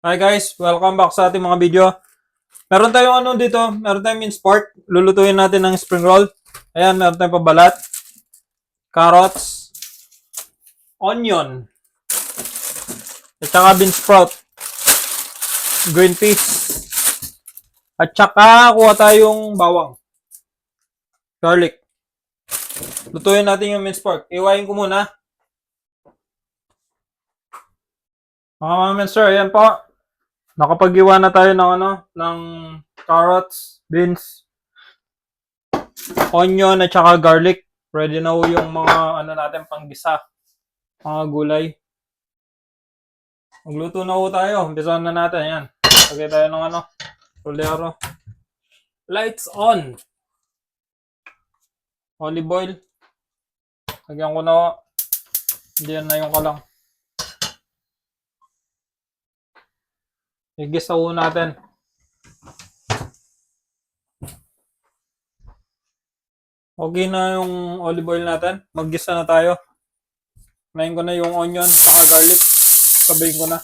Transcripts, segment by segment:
Hi guys, welcome back sa ating mga video. Meron tayong dito, meron tayong minced pork. Lulutuin natin ng spring roll. Ayan, meron tayong pabalat, carrots, onion, at saka bean sprout, green peas, at saka kuha tayong bawang, garlic. Lutuin natin yung minced pork. Iwain ko muna. Mga minced, ayan po. Nakapag-iwa na tayo ng ng carrots, beans, onion at saka garlic. Ready na ho yung mga natin panggisa, mga gulay. Magluto na ho tayo. Umpisahan na natin. Ayan. Lagay tayo ng rolero. Lights on. Olive oil. Lagyan ko na ho. Diyan na yung kalang. Igisa ho natin. Okay na yung olive oil natin. Maggisa na tayo. Kunain ko na yung onion saka garlic. Sabayin ko na.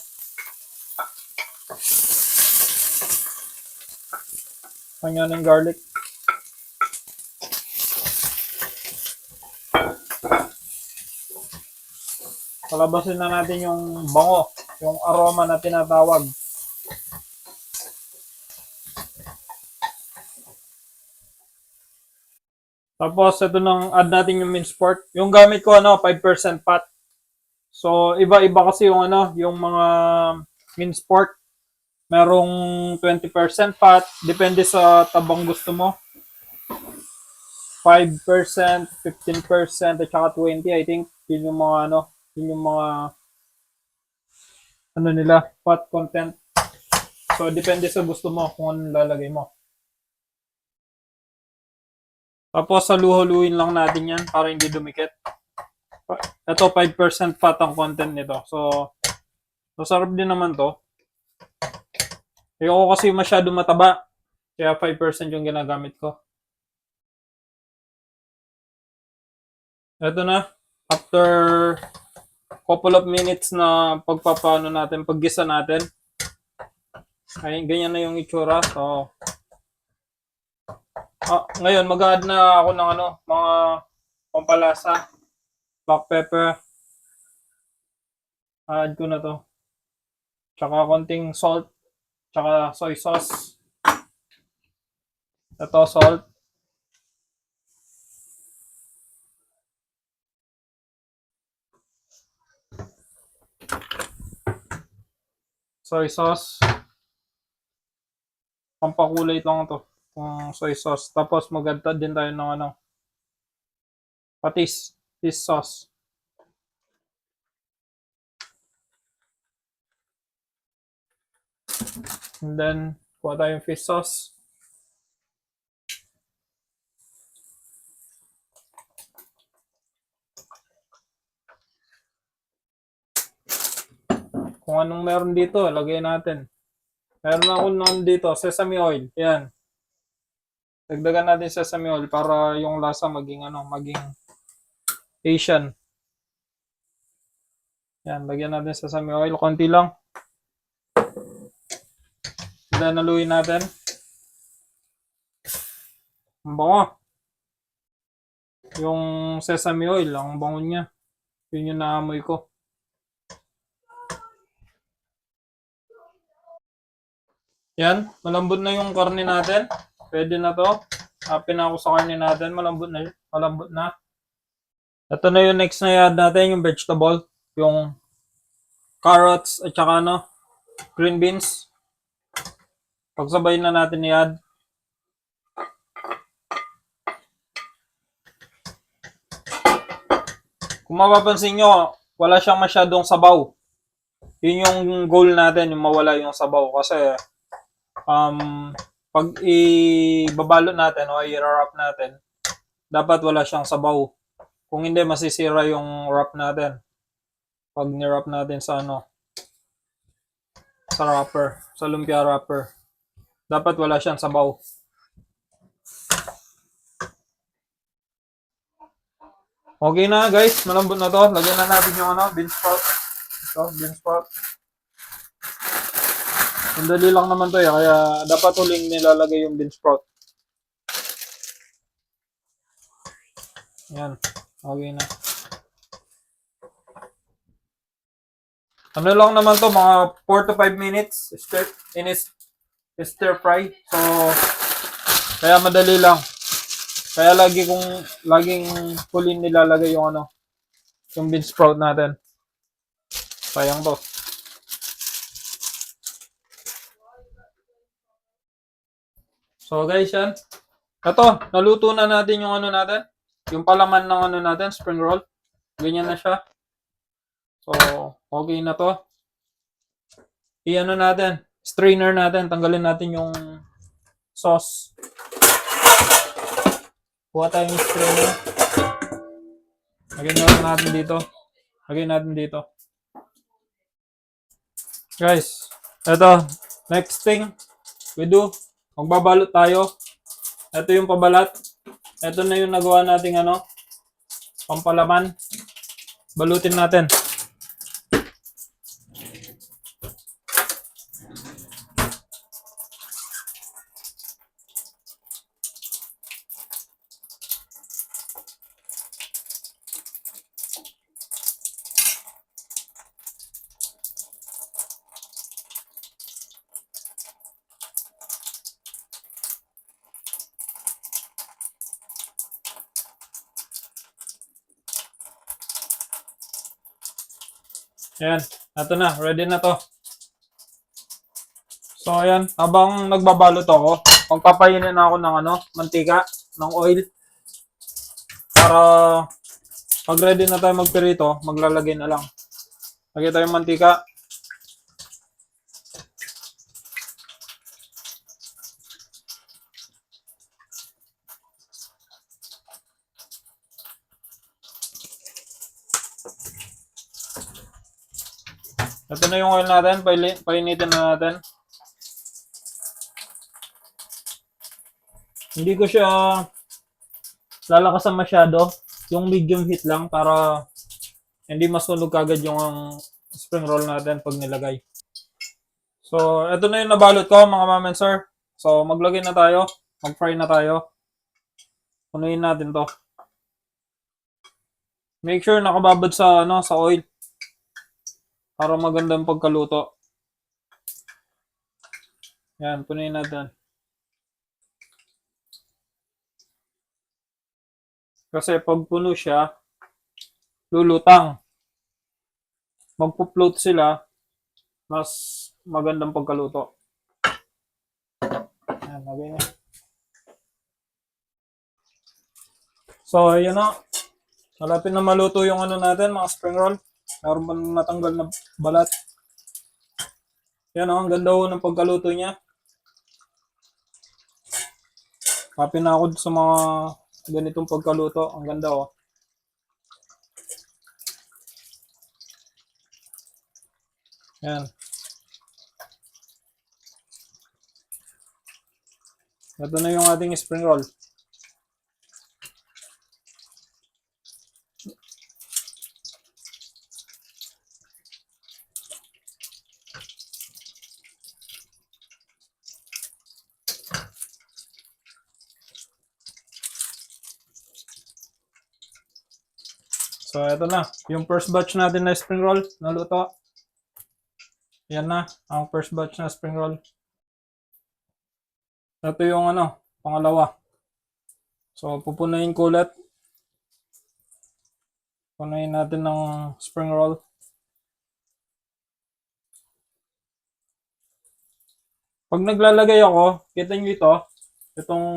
Onion and garlic. Palabasin na natin yung bango. Yung aroma na tinatawag. Tapos, ito nang add natin yung minced pork. Yung gamit ko, 5% fat. So, iba-iba kasi yung yung mga minced pork. Merong 20% fat. Depende sa tabang gusto mo. 5%, 15%, at saka 20%, I think. Yun yung mga yun yung mga nila, fat content. So, depende sa gusto mo kung anong lalagay mo. Tapos, saluhuluin lang natin yan para hindi dumikit. Ito, 5% fat ang content nito. So, masarap din naman to. Ayoko kasi masyado mataba. Kaya 5% yung ginagamit ko. Ito na. After couple of minutes na pagpapano natin, paggisa natin. Ay, ganyan na yung itsura. So, ngayon, mag-add na ako ng mga pampalasa. Black pepper. Add ko na to. Tsaka konting salt. Tsaka soy sauce. Ito, salt. Soy sauce. Pampakulay lang to. Soy sauce. Tapos mag-add din tayo ng patis. Fish sauce. And then, kuha tayong fish sauce. Kung anong meron dito, lagay natin. Meron ako noon dito, sesame oil. Yan. Dagdagan natin sesame oil para yung lasa maging maging Asian. Yan, lagyan natin sesame oil, konti lang. Then naluin natin. Ang bango. Yung sesame oil, ang bango niya. Yun yung naamoy ko. Yan, malambot na yung karne natin. Pwede na to. Happy na ako sa karne natin. Malambot na. Malambot na. Ito na yung next na i-add natin, yung vegetable. Yung carrots at saka green beans. Pagsabay na natin i-add. Kung mapapansin nyo, wala siyang masyadong sabaw. Yun yung goal natin, yung mawala yung sabaw. Kasi, pag ibabalot natin o i-wrap natin, dapat wala siyang sabaw. Kung hindi, masisira yung wrap natin. Pag ni-wrap natin sa sa wrapper, sa lumpia wrapper. Dapat wala siyang sabaw. Okay na guys, malambot na to. Lagyan na natin yung bean sprout. Ito, bean sprout. Sandali lang naman to kaya dapat huling nilalagay yung bean sprout. Yan. Okay na. Ano lang naman to, mga 4 to 5 minutes stir fry. So, kaya madali lang. Kaya laging huling nilalagay yung yung bean sprout natin. Sayang to. So guys, yan. Ito, naluto na natin yung natin. Yung palaman ng natin, spring roll. Ganyan na siya. So, okay na to. Natin, strainer natin. Tanggalin natin yung sauce. Kuha tayong strainer. Lagyan natin dito. Lagyan natin dito. Guys, ito. Next thing we do, magbabalot tayo. Ito yung pabalat. Ito na yung nagawa nating pampalaman. Balutin natin. Ayan, ito na, ready na to. So ayan, habang nagbabalot ako, magpapainin ako ng mantika, ng oil. Para pag ready na tayo magpirito, maglalagay na lang. Lagay tayo mantika. Ito na yung oil natin, painitin na natin. Hindi ko siya lalakasan masyado. Yung medium heat lang para hindi masunog kagad yung spring roll natin pag nilagay. So, ito na yung nabalot ko mga ma'am and sir. So, maglagay na tayo. Mag-fry na tayo. Punuin natin to. Make sure nakababad sa sa oil para magandang pagkaluto. Yan, punuin natin. Kasi pag puno siya, lulutang. Magpo-float sila, mas magandang pagkaluto. Yan, lagay na. So, ayan na. Malapit na maluto yung natin, mga spring roll. Meron pa natanggal na balat. Yan ang ganda ng pagkaluto niya. Happy na ako sa mga ganitong pagkaluto. Ang ganda Yan. Ito na yung ating spring roll. So, ito na. Yung first batch natin na spring roll, naluto. Yan na, ang first batch na spring roll. Ito yung pangalawa. So, pupunayin ko ulit. Punayin natin ng spring roll. Pag naglalagay ako, kita nyo itong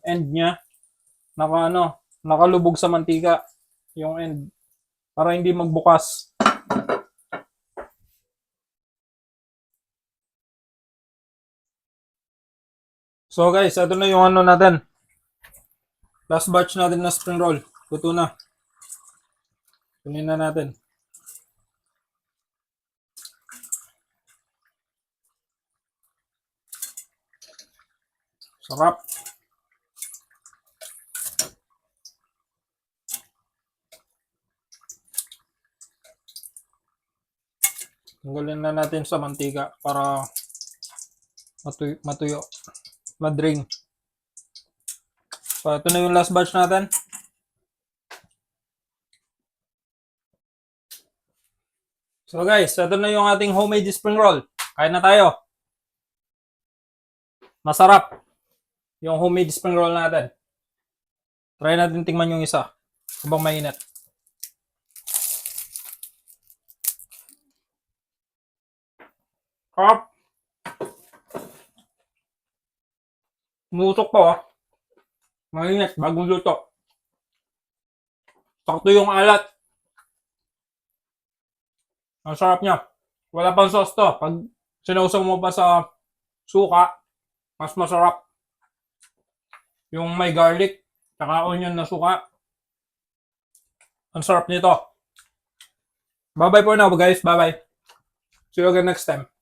end niya, nakalubog sa mantika. Yung end. Para hindi magbukas. So guys, ito na yung natin. Last batch natin na spring roll. Luto na. Kunin na natin. Sarap. Tanggalin na natin sa mantika para Matuyo. Madring. So, ito na yung last batch natin. So guys, ito na yung ating homemade spring roll. Kain na tayo. Masarap yung homemade spring roll natin. Try natin tingnan yung isa habang mainit. Kap! Mutok pa ah. Mainit, bagong luto. Sakto yung alat. Ang sarap niya. Wala pang sauce to. Pag sinausaw mo pa sa suka, mas masarap. Yung may garlic, saka onion na suka. Ang sarap nito. Bye-bye for now guys. Bye-bye. See you again next time.